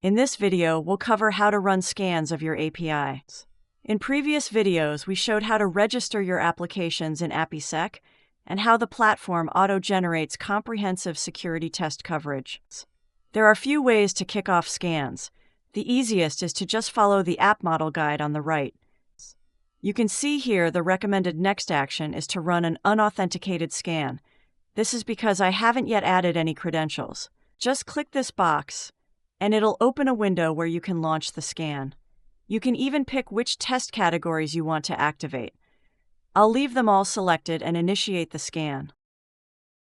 In this video, we'll cover how to run scans of your API. In previous videos, we showed how to register your applications in AppSec and how the platform auto-generates comprehensive security test coverage. There are a few ways to kick off scans. The easiest is to just follow the app model guide on the right. You can see here the recommended next action is to run an unauthenticated scan. This is because I haven't yet added any credentials. Just click this box, and it'll open a window where you can launch the scan. You can even pick which test categories you want to activate. I'll leave them all selected and initiate the scan.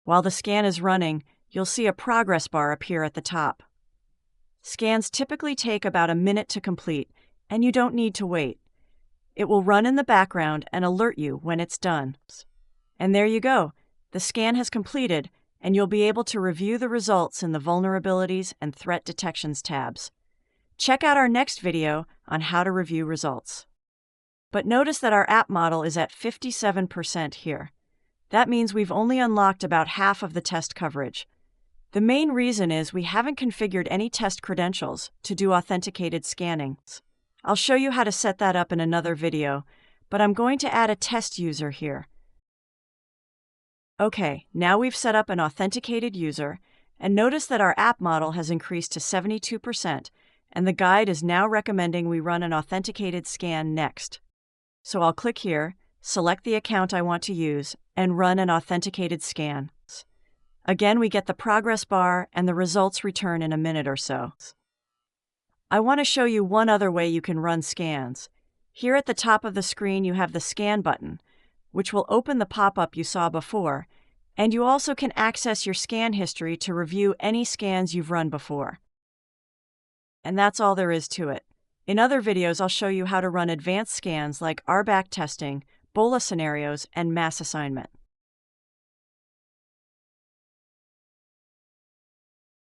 While the scan is running, you'll see a progress bar appear at the top. Scans typically take about a minute to complete, and you don't need to wait. It will run in the background and alert you when it's done. And there you go. The scan has completed, and you'll be able to review the results in the Vulnerabilities and Threat Detections tabs. Check out our next video on how to review results. But notice that our app model is at 57% here. That means we've only unlocked about half of the test coverage. The main reason is we haven't configured any test credentials to do authenticated scanning. I'll show you how to set that up in another video, but I'm going to add a test user here. Okay, now we've set up an authenticated user, and notice that our app model has increased to 72%, and the guide is now recommending we run an authenticated scan next. So I'll click here, select the account I want to use, and run an authenticated scan. Again, we get the progress bar, and the results return in a minute or so. I want to show you one other way you can run scans. Here at the top of the screen, you have the Scan button, which will open the pop-up you saw before, and you also can access your scan history to review any scans you've run before. And that's all there is to it. In other videos, I'll show you how to run advanced scans like RBAC testing, BOLA scenarios, and mass assignment.